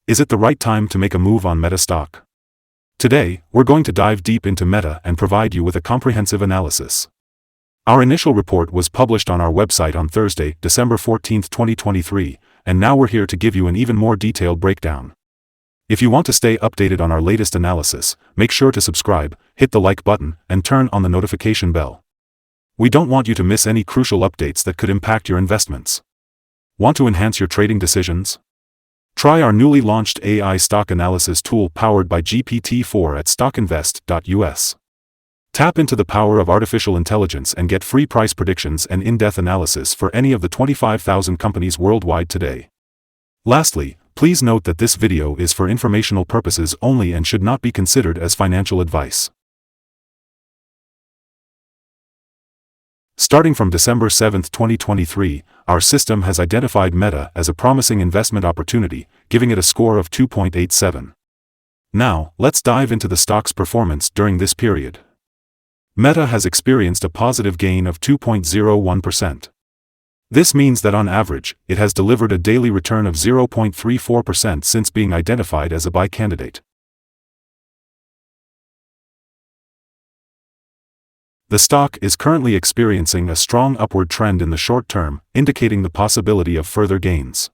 Is it the right time to make a move on Meta stock? Today, we're going to dive deep into Meta and provide you with a comprehensive analysis. Our initial report was published on our website on Thursday, December 14, 2023, and now we're here to give you an even more detailed breakdown. If you want to stay updated on our latest analysis, make sure to subscribe, hit the like button, and turn on the notification bell. We don't want you to miss any crucial updates that could impact your investments. Want to enhance your trading decisions? Try our newly launched AI stock analysis tool powered by GPT-4 at StockInvest.us. Tap into the power of artificial intelligence and get free price predictions and in-depth analysis for any of the 25,000 companies worldwide today. Lastly, please note that this video is for informational purposes only and should not be considered as financial advice. Starting from December 7, 2023, our system has identified Meta as a promising investment opportunity, giving it a score of 2.87. Now, let's dive into the stock's performance during this period. Meta has experienced a positive gain of 2.01%. This means that on average, it has delivered a daily return of 0.34% since being identified as a buy candidate. The stock is currently experiencing a strong upward trend in the short term, indicating the possibility of further gains.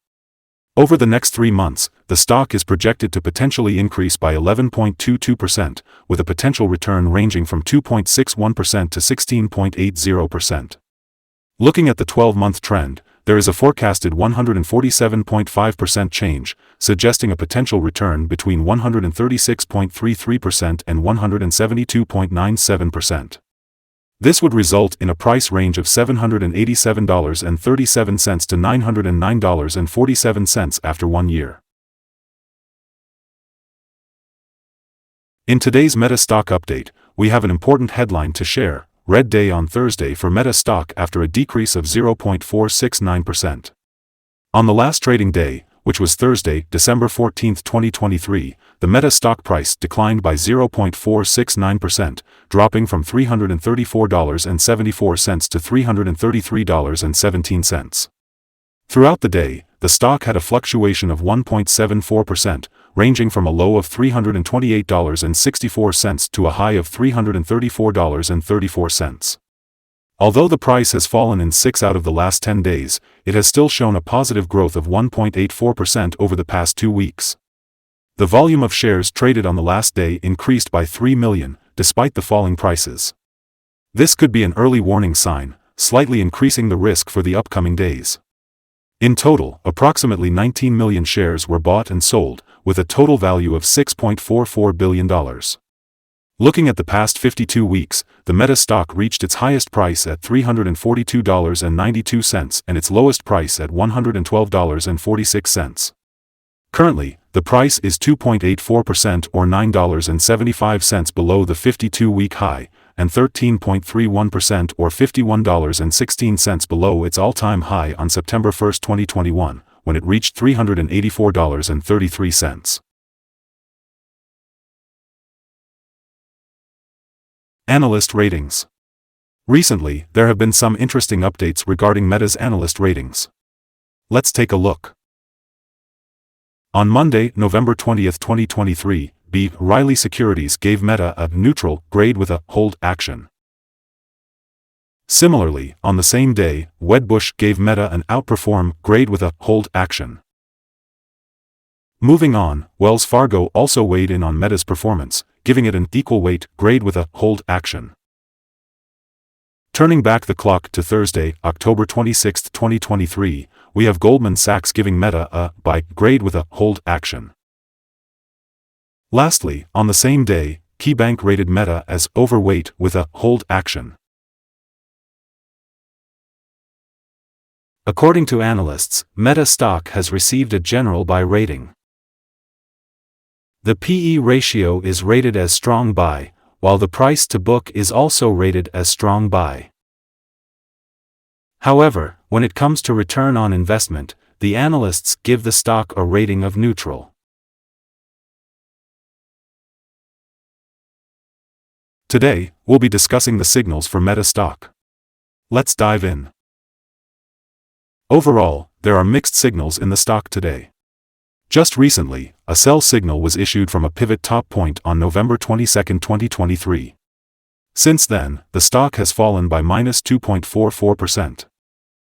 Over the next 3 months, the stock is projected to potentially increase by 11.22%, with a potential return ranging from 2.61% to 16.80%. Looking at the 12-month trend, there is a forecasted 147.5% change, suggesting a potential return between 136.33% and 172.97%. This would result in a price range of $787.37 to $909.47 after 1 year. In today's Meta stock update, we have an important headline to share: Red Day on Thursday for Meta stock after a decrease of 0.469%. On the last trading day, which was Thursday, December 14, 2023, the Meta stock price declined by 0.469%, dropping from $334.74 to $333.17. Throughout the day, the stock had a fluctuation of 1.74%, ranging from a low of $328.64 to a high of $334.34. Although the price has fallen in 6 out of the last 10 days, it has still shown a positive growth of 1.84% over the past 2 weeks. The volume of shares traded on the last day increased by 3 million, despite the falling prices. This could be an early warning sign, slightly increasing the risk for the upcoming days. In total, approximately 19 million shares were bought and sold, with a total value of $6.44 billion. Looking at the past 52 weeks, the Meta stock reached its highest price at $342.92 and its lowest price at $112.46. Currently, the price is 2.84% or $9.75 below the 52-week high, and 13.31% or $51.16 below its all-time high on September 1, 2021, when it reached $384.33. Analyst ratings. Recently, there have been some interesting updates regarding Meta's analyst ratings. Let's take a look. On Monday, November 20, 2023, B. Riley Securities gave Meta a neutral grade with a hold action. Similarly, on the same day, Wedbush gave Meta an outperform grade with a hold action. Moving on, Wells Fargo also weighed in on Meta's performance, giving it an equal weight grade with a hold action. Turning back the clock to Thursday, October 26, 2023, we have Goldman Sachs giving Meta a buy grade with a hold action. Lastly, on the same day, KeyBank rated Meta as overweight with a hold action. According to analysts, Meta stock has received a general buy rating. The PE ratio is rated as strong buy, while the price to book is also rated as strong buy. However, when it comes to return on investment, the analysts give the stock a rating of neutral. Today, we'll be discussing the signals for Meta stock. Let's dive in. Overall, there are mixed signals in the stock today. Just recently, a sell signal was issued from a pivot top point on November 22, 2023. Since then, the stock has fallen by -2.44%.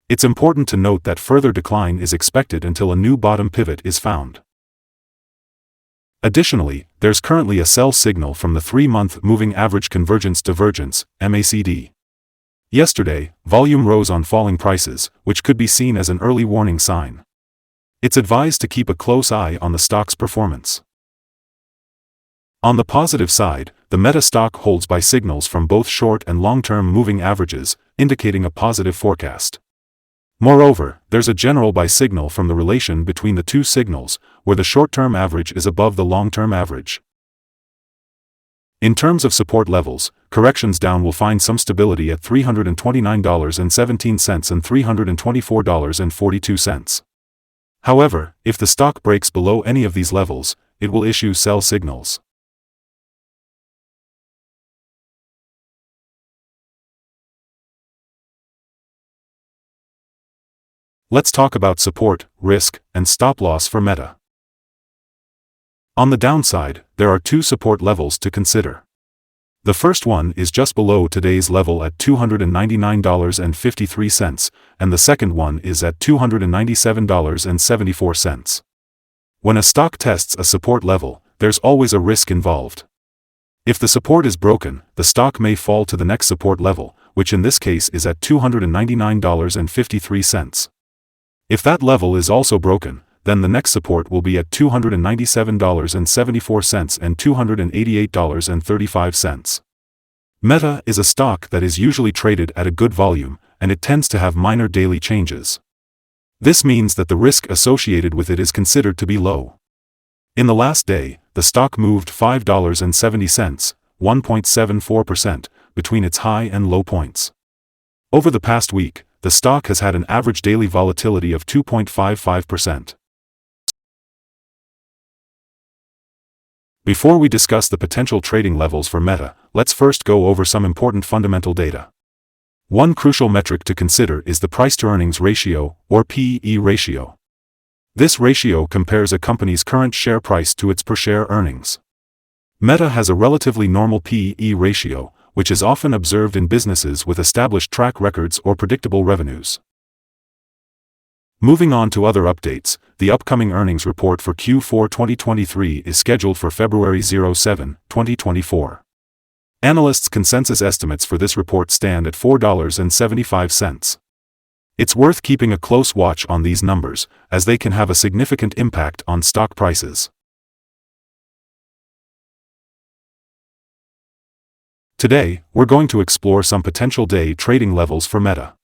It's important to note that further decline is expected until a new bottom pivot is found. Additionally, there's currently a sell signal from the 3-month Moving Average Convergence Divergence, MACD. Yesterday, volume rose on falling prices, which could be seen as an early warning sign. It's advised to keep a close eye on the stock's performance. On the positive side, the Meta stock holds by signals from both short and long-term moving averages, indicating a positive forecast. Moreover, there's a general buy signal from the relation between the two signals, where the short-term average is above the long-term average. In terms of support levels, corrections down will find some stability at $329.17 and $324.42. However, if the stock breaks below any of these levels, it will issue sell signals. Let's talk about support, risk, and stop-loss for Meta. On the downside, there are two support levels to consider. The first one is just below today's level at $299.53, and the second one is at $297.74. When a stock tests a support level, there's always a risk involved. If the support is broken, the stock may fall to the next support level, which in this case is at $299.53. If that level is also broken, then the next support will be at $297.74 and $288.35. Meta is a stock that is usually traded at a good volume, and it tends to have minor daily changes. This means that the risk associated with it is considered to be low. In the last day, the stock moved $5.70, 1.74%, between its high and low points. Over the past week, the stock has had an average daily volatility of 2.55%. Before we discuss the potential trading levels for Meta, let's first go over some important fundamental data. One crucial metric to consider is the price-to-earnings ratio, or PE ratio. This ratio compares a company's current share price to its per-share earnings. Meta has a relatively normal PE ratio, which is often observed in businesses with established track records or predictable revenues. Moving on to other updates, the upcoming earnings report for Q4 2023 is scheduled for February 07, 2024. Analysts' consensus estimates for this report stand at $4.75. It's worth keeping a close watch on these numbers, as they can have a significant impact on stock prices. Today, we're going to explore some potential day trading levels for Meta.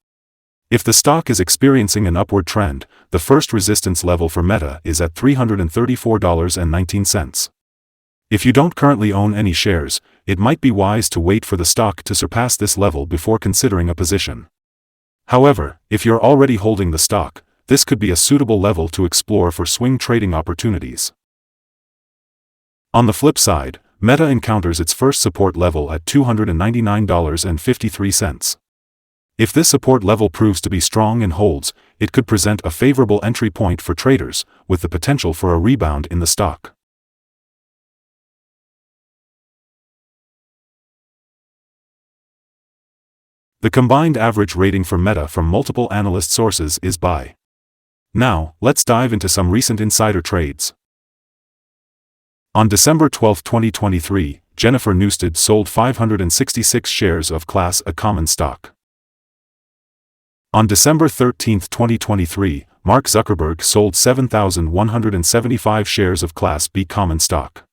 If the stock is experiencing an upward trend, the first resistance level for Meta is at $334.19. If you don't currently own any shares, it might be wise to wait for the stock to surpass this level before considering a position. However, if you're already holding the stock, this could be a suitable level to explore for swing trading opportunities. On the flip side, Meta encounters its first support level at $299.53. If this support level proves to be strong and holds, it could present a favorable entry point for traders, with the potential for a rebound in the stock. The combined average rating for Meta from multiple analyst sources is buy. Now, let's dive into some recent insider trades. On December 12, 2023, Jennifer Newsted sold 566 shares of Class A common stock. On December 13, 2023, Mark Zuckerberg sold 7,175 shares of Class B common stock.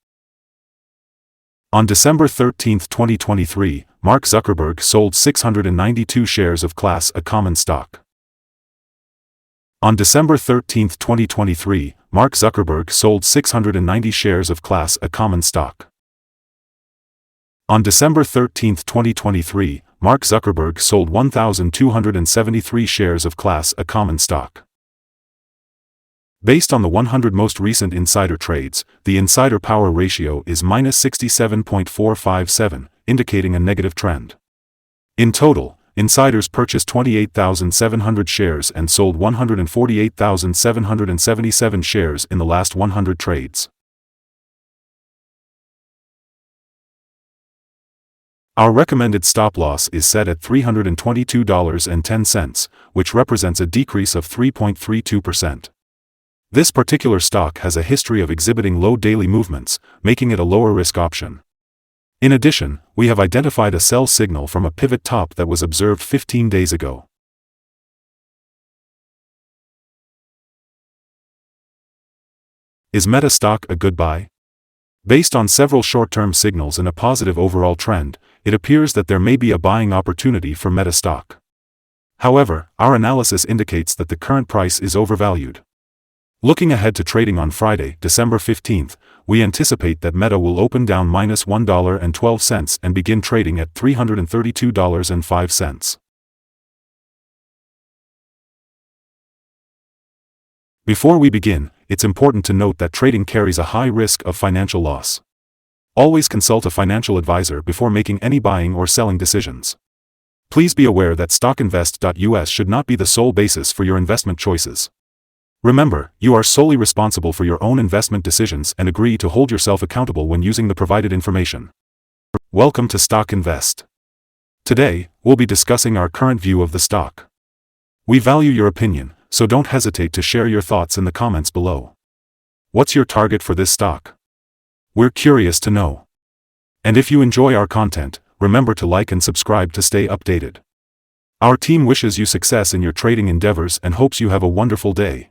On December 13, 2023, Mark Zuckerberg sold 692 shares of Class A common stock. On December 13, 2023, Mark Zuckerberg sold 690 shares of Class A common stock. On December 13, 2023, Mark Zuckerberg sold 1,273 shares of Class A common stock. Based on the 100 most recent insider trades, the insider power ratio is -67.457, indicating a negative trend. In total, Insiders purchased 28,700 shares and sold 148,777 shares in the last 100 trades. Our recommended stop loss is set at $322.10, which represents a decrease of 3.32%. This particular stock has a history of exhibiting low daily movements, making it a lower risk option. In addition, we have identified a sell signal from a pivot top that was observed 15 days ago. Is Meta stock a good buy? Based on several short-term signals and a positive overall trend, it appears that there may be a buying opportunity for Meta stock. However, our analysis indicates that the current price is overvalued. Looking ahead to trading on Friday, December 15th, we anticipate that Meta will open down -$1.12 and begin trading at $332.05. Before we begin, it's important to note that trading carries a high risk of financial loss. Always consult a financial advisor before making any buying or selling decisions. Please be aware that StockInvest.us should not be the sole basis for your investment choices. Remember, you are solely responsible for your own investment decisions and agree to hold yourself accountable when using the provided information. Welcome to Stock Invest. Today, we'll be discussing our current view of the stock. We value your opinion, so don't hesitate to share your thoughts in the comments below. What's your target for this stock? We're curious to know. And if you enjoy our content, remember to like and subscribe to stay updated. Our team wishes you success in your trading endeavors and hopes you have a wonderful day.